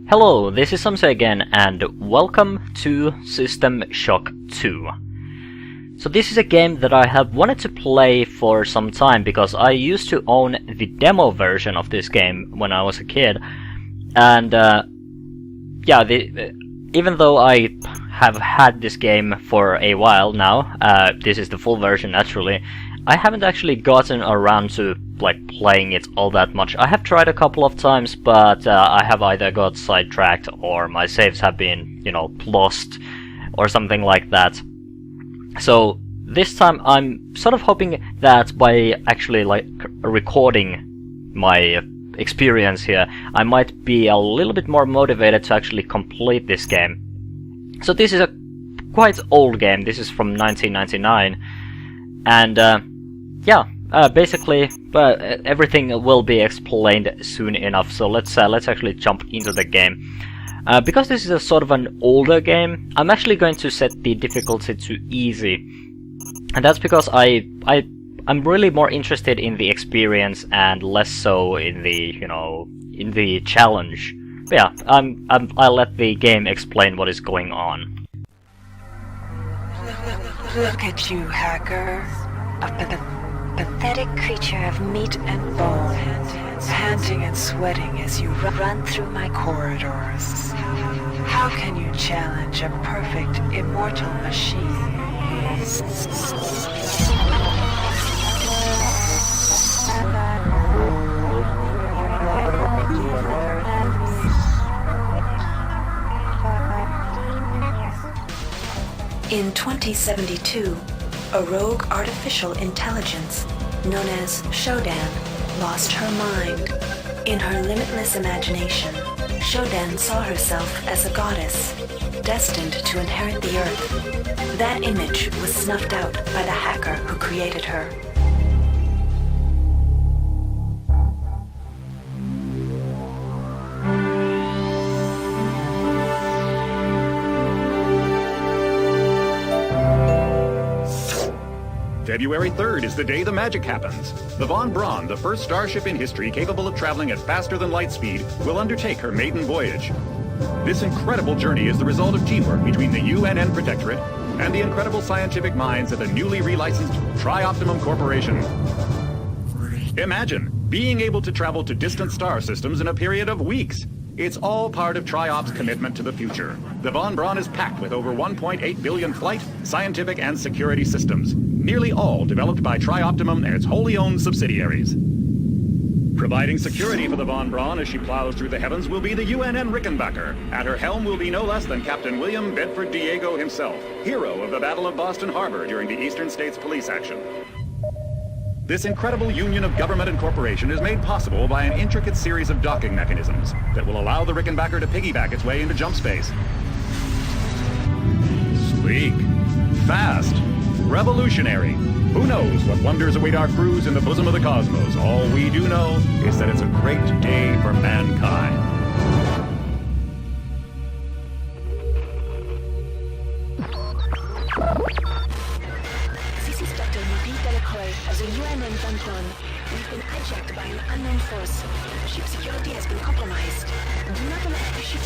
Hello, this is Samsai again, and welcome to System Shock 2. So this is a game that I have wanted to play for some time, because I used to own the demo version of this game when I was a kid. And even though I have had this game for a while now, this is the full version naturally, I haven't actually gotten around to playing it all that much. I have tried a couple of times, but I have either got sidetracked or my saves have been, lost or something like that. So this time I'm sort of hoping that by actually recording my experience here, I might be a little bit more motivated to actually complete this game. So this is a quite old game. This is from 1999, and basically, everything will be explained soon enough. So let's actually jump into the game. Because this is a sort of an older game, I'm actually going to set the difficulty to easy, and that's because I'm really more interested in the experience and less so in the in the challenge. But yeah, I'll let the game explain what is going on. Look at you, hacker. Pathetic creature of meat and bone, panting and sweating as you run through my corridors. How can you challenge a perfect, immortal machine? In 2072, a rogue artificial intelligence, known as Shodan, lost her mind. In her limitless imagination, Shodan saw herself as a goddess, destined to inherit the earth. That image was snuffed out by the hacker who created her. February 3rd is the day the magic happens. The Von Braun, the first starship in history capable of traveling at faster than light speed, will undertake her maiden voyage. This incredible journey is the result of teamwork between the UNN Protectorate and the incredible scientific minds at the newly relicensed Tri-Optimum Corporation. Imagine being able to travel to distant star systems in a period of weeks. It's all part of Tri-Op's commitment to the future. The Von Braun is packed with over 1.8 billion flight, scientific, and security systems, nearly all developed by Tri-Optimum and its wholly owned subsidiaries. Providing security for the Von Braun as she plows through the heavens will be the UNN Rickenbacker. At her helm will be no less than Captain William Bedford Diego himself, hero of the Battle of Boston Harbor during the Eastern States Police action. This incredible union of government and corporation is made possible by an intricate series of docking mechanisms that will allow the Rickenbacker to piggyback its way into jump space. Sleek, fast, revolutionary. Who knows what wonders await our crews in the bosom of the cosmos? All we do know is that it's a great day for mankind. As a UNN Von Braun, we've been hijacked by an unknown force. Ship security has been compromised. Do not allow the ship...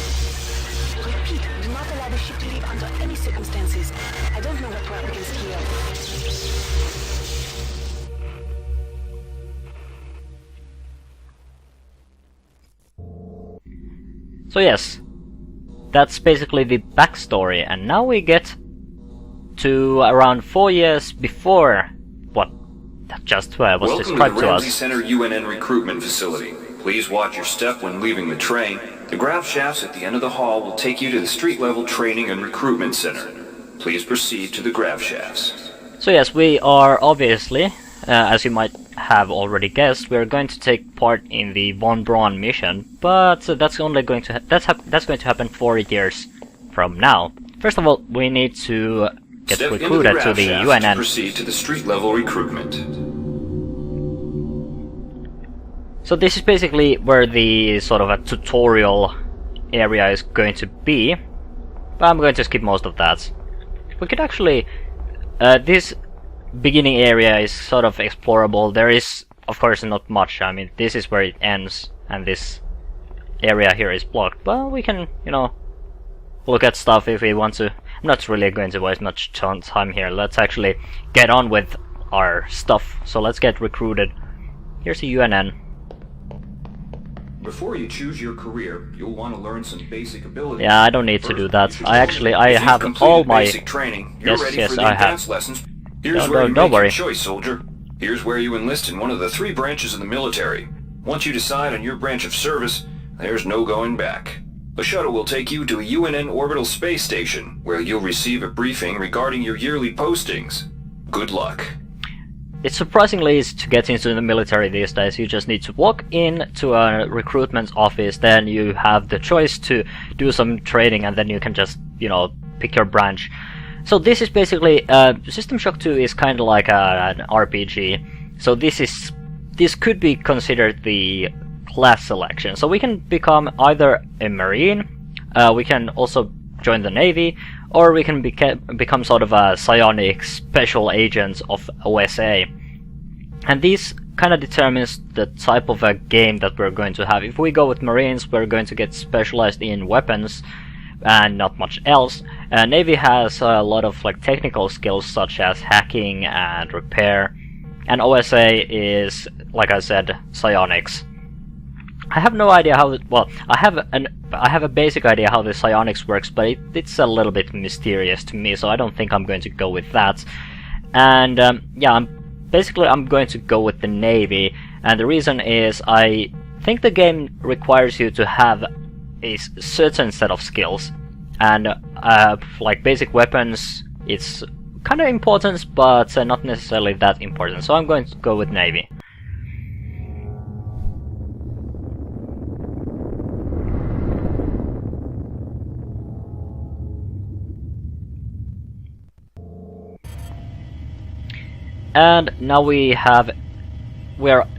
Repeat, do not allow the ship to leave under any circumstances. I don't know what we're up against here. So yes, that's basically the backstory, and now we get to around 4 years before what just was described to us. Welcome to the Ramsey Center UNN recruitment facility. Please watch your step when leaving the train. The grav shafts at the end of the hall will take you to the street-level training and recruitment center. Please proceed to the grav shafts. So yes, we are obviously, as you might have already guessed, we are going to take part in the Von Braun mission, but that's only going to that's going to happen 4 years from now. First of all, we need to get Step recruited into to the grav UNN. shaft to proceed to the street-level recruitment. So this is basically where the sort of a tutorial area is going to be, but I'm going to skip most of that. We could actually... this beginning area is sort of explorable. There is, of course, not much. I mean, this is where it ends, and this area here is blocked, but we can, you know, look at stuff if we want to. I'm not really going to waste much time here. Let's actually get on with our stuff. So let's get recruited. Here's a UNN. Before you choose your career, you'll want to learn some basic abilities. Yeah, I don't need to do that. I have all my basic training. You're ready yes, for the I advanced have. lessons. Here's where you don't make your worry. choice, soldier. Here's where you enlist in one of the 3 branches of the military. Once you decide on your branch of service, there's no going back. The shuttle will take you to a UNN orbital space station, where you'll receive a briefing regarding your yearly postings. Good luck. It's surprisingly easy to get into the military these days. You just need to walk in to a recruitment office, then you have the choice to do some training, and then you can just, you know, pick your branch. So this is basically, System Shock 2 is kind of like an RPG. So this could be considered the class selection. So we can become either a Marine, we can also join the Navy, or we can become sort of a psionic special agent of OSA. And this kind of determines the type of a game that we're going to have. If we go with Marines, we're going to get specialized in weapons and not much else. Navy has a lot of like technical skills such as hacking and repair, and OSA is, like I said, psionics. I have no idea how I have a basic idea how the psionics works, but it's a little bit mysterious to me, so I don't think I'm going to go with that. And yeah, I'm going to go with the Navy, and the reason is I think the game requires you to have a certain set of skills, and like basic weapons, it's kind of important, but not necessarily that important, so I'm going to go with Navy. And now we're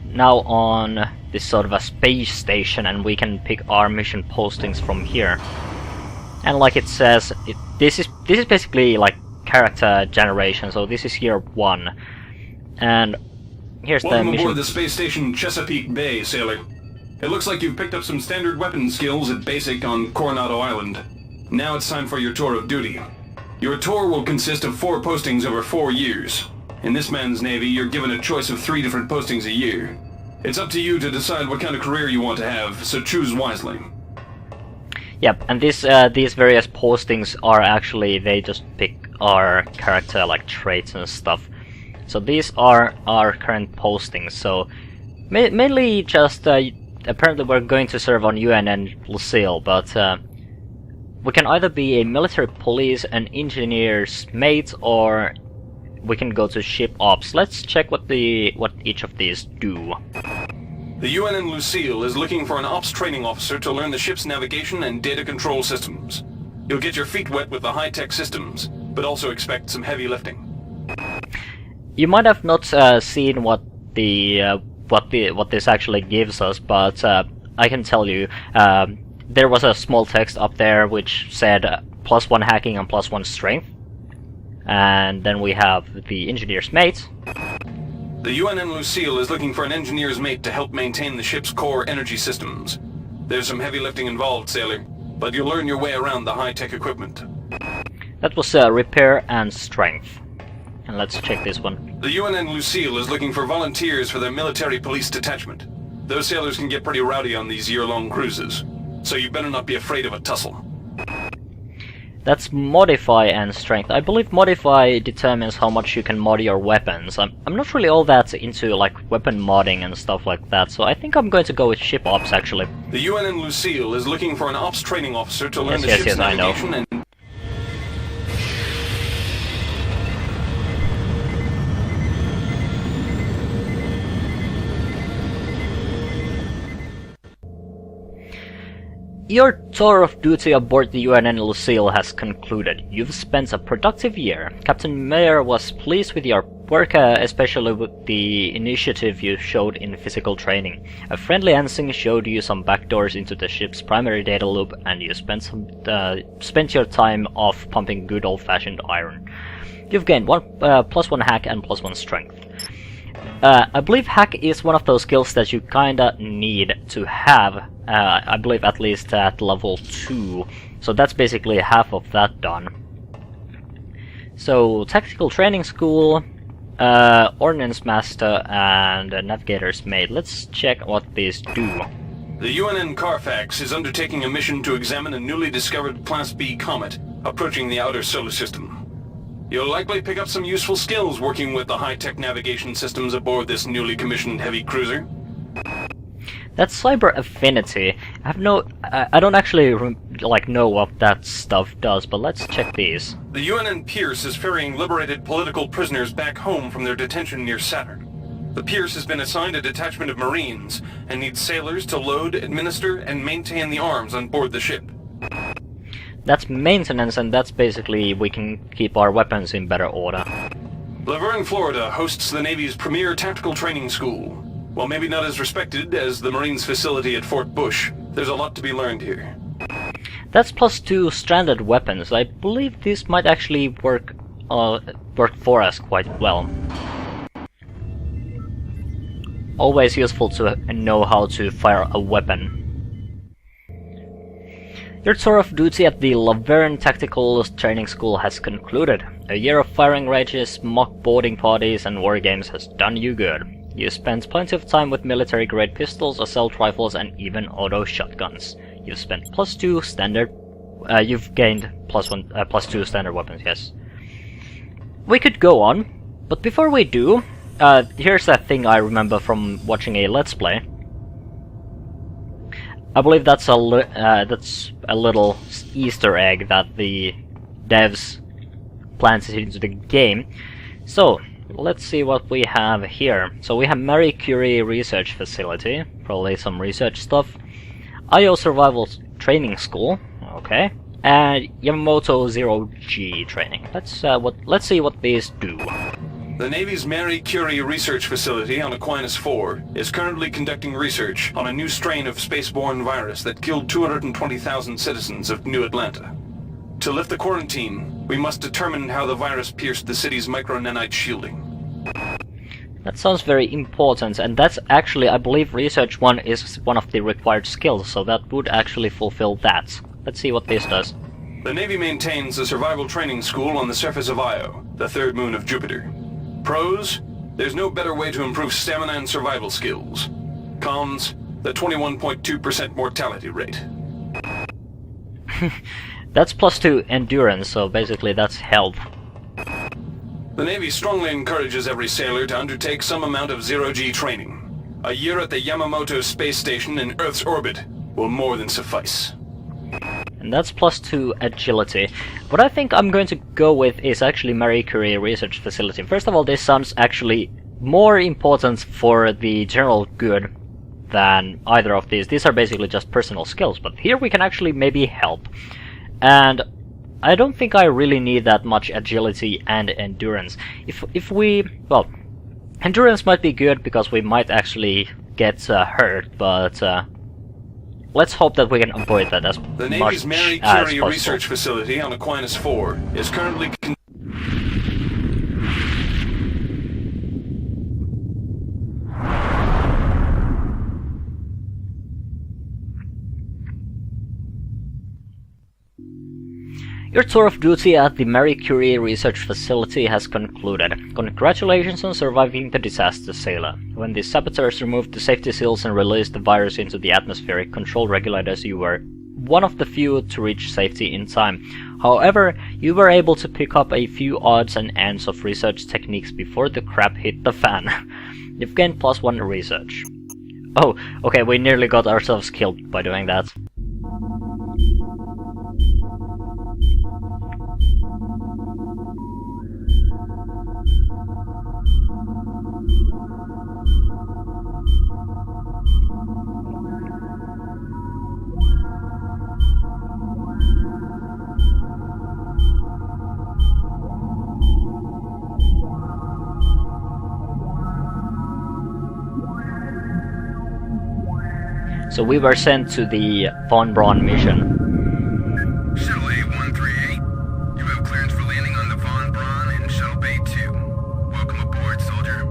now on this sort of a space station, and we can pick our mission postings from here. And like it says, this is basically like character generation. So this is year 1, and here's Welcome the mission. aboard the space station Chesapeake Bay, sailor. It looks like you've picked up some standard weapon skills at basic on Coronado Island. Now it's time for your tour of duty. Your tour will consist of 4 postings over 4 years. In this man's Navy, you're given a choice of 3 different postings a year. It's up to you to decide what kind of career you want to have, so choose wisely. Yep, and these various postings are actually, they just pick our character like traits and stuff. So these are our current postings. So mainly just apparently we're going to serve on UNN Lucille, but we can either be a military police, an engineer's mate, or we can go to ship ops. Let's check what each of these do. The UNN Lucille is looking for an ops training officer to learn the ship's navigation and data control systems. You'll get your feet wet with the high-tech systems, but also expect some heavy lifting. You might have not seen what this actually gives us, but I can tell you there was a small text up there which said +1 hacking and +1 strength. And then we have the engineer's mate. The UNN Lucille is looking for an engineer's mate to help maintain the ship's core energy systems. There's some heavy lifting involved, sailor, but you'll learn your way around the high-tech equipment. That was repair and strength. And let's check this one. The UNN Lucille is looking for volunteers for their military police detachment. Those sailors can get pretty rowdy on these year-long cruises, so you better not be afraid of a tussle. That's modify and strength. I believe modify determines how much you can mod your weapons. I'm not really all that into like weapon modding and stuff like that, so I think I'm going to go with ship ops actually. The UNN Lucille is looking for an ops training officer to learn the Yes, ship's I know. navigation and... Your tour of duty aboard the UNN Lucille has concluded. You've spent a productive year. Captain Mayer was pleased with your work, especially with the initiative you showed in physical training. A friendly ensign showed you some backdoors into the ship's primary data loop, and you spent your time off pumping good old-fashioned iron. You've gained +1 hack and +1 strength. I believe hack is one of those skills that you kinda need to have, I believe at least at level 2. So that's basically half of that done. So, Tactical Training School, Ordnance Master, and Navigator's Mate. Let's check what these do. The UNN Carfax is undertaking a mission to examine a newly discovered Class B comet approaching the outer solar system. You'll likely pick up some useful skills working with the high-tech navigation systems aboard this newly commissioned heavy cruiser. That's Cyber Affinity. I don't actually know what that stuff does, but let's check these. The UNN Pierce is ferrying liberated political prisoners back home from their detention near Saturn. The Pierce has been assigned a detachment of Marines and needs sailors to load, administer, and maintain the arms on board the ship. That's maintenance, and that's basically we can keep our weapons in better order. Laverne, Florida hosts the Navy's premier tactical training school. While maybe not as respected as the Marines facility at Fort Bush, there's a lot to be learned here. That's +2 stranded weapons. I believe this might actually work for us quite well. Always useful to know how to fire a weapon. Your tour of duty at the Laverne Tactical Training School has concluded. A year of firing ranges, mock boarding parties, and war games has done you good. You spent plenty of time with military-grade pistols, assault rifles, and even auto shotguns. You've spent +2 standard. You've gained +2 standard weapons. Yes. We could go on, but before we do, here's a thing I remember from watching a Let's Play. I believe that's a little Easter egg that the devs planted into the game. So, let's see what we have here. So we have Marie Curie Research Facility, probably some research stuff. IO Survival Training School, okay. And Yamamoto 0G Training. Let's see what these do. The Navy's Marie Curie Research Facility on Aquinas 4 is currently conducting research on a new strain of spaceborne virus that killed 220,000 citizens of New Atlanta. To lift the quarantine, we must determine how the virus pierced the city's micronanite shielding. That sounds very important, and that's actually, I believe, Research 1 is one of the required skills, so that would actually fulfill that. Let's see what this does. The Navy maintains a survival training school on the surface of Io, the third moon of Jupiter. Pros? There's no better way to improve stamina and survival skills. Cons? The 21.2% mortality rate. That's +2 endurance, so basically that's health. The Navy strongly encourages every sailor to undertake some amount of zero-G training. A year at the Yamamoto space station in Earth's orbit will more than suffice. And that's +2 agility. What I think I'm going to go with is actually Marie Curie Research Facility. First of all, this sounds actually more important for the general good than either of these. These are basically just personal skills, but here we can actually maybe help. And I don't think I really need that much agility and endurance. Well, endurance might be good because we might actually get hurt, but let's hope that we can avoid that as much as possible. The Navy's Marie Curie Research Facility on Aquinas 4 is currently Your tour of duty at the Marie Curie Research Facility has concluded. Congratulations on surviving the disaster, sailor. When the saboteurs removed the safety seals and released the virus into the atmospheric control regulators, you were one of the few to reach safety in time. However, you were able to pick up a few odds and ends of research techniques before the crap hit the fan. You've gained +1 research. Oh, okay, we nearly got ourselves killed by doing that. So we were sent to the Von Braun mission. Shuttle A-138, you have clearance for landing on the Von Braun in Shuttle Bay 2. Welcome aboard, soldier.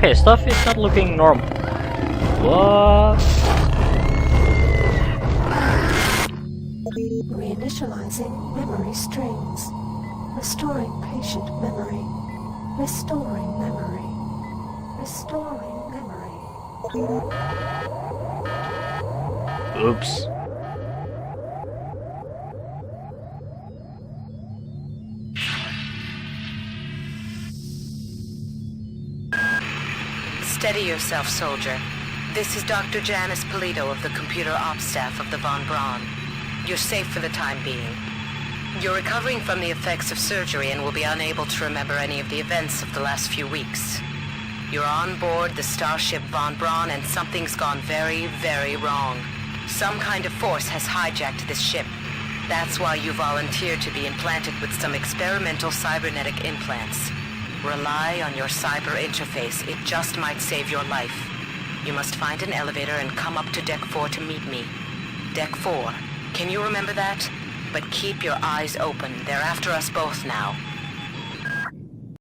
Okay, stuff is not looking normal. What? Reinitializing memory strings. Restoring patient memory. Restoring memory. Restoring memory. Oops. Steady yourself, soldier. This is Dr. Janice Polito of the Computer Ops staff of the Von Braun. You're safe for the time being. You're recovering from the effects of surgery and will be unable to remember any of the events of the last few weeks. You're on board the starship Von Braun and something's gone very, very wrong. Some kind of force has hijacked this ship. That's why you volunteered to be implanted with some experimental cybernetic implants. Rely on your cyber interface. It just might save your life. You must find an elevator and come up to Deck 4 to meet me. Deck 4. Can you remember that? But keep your eyes open. They're after us both now.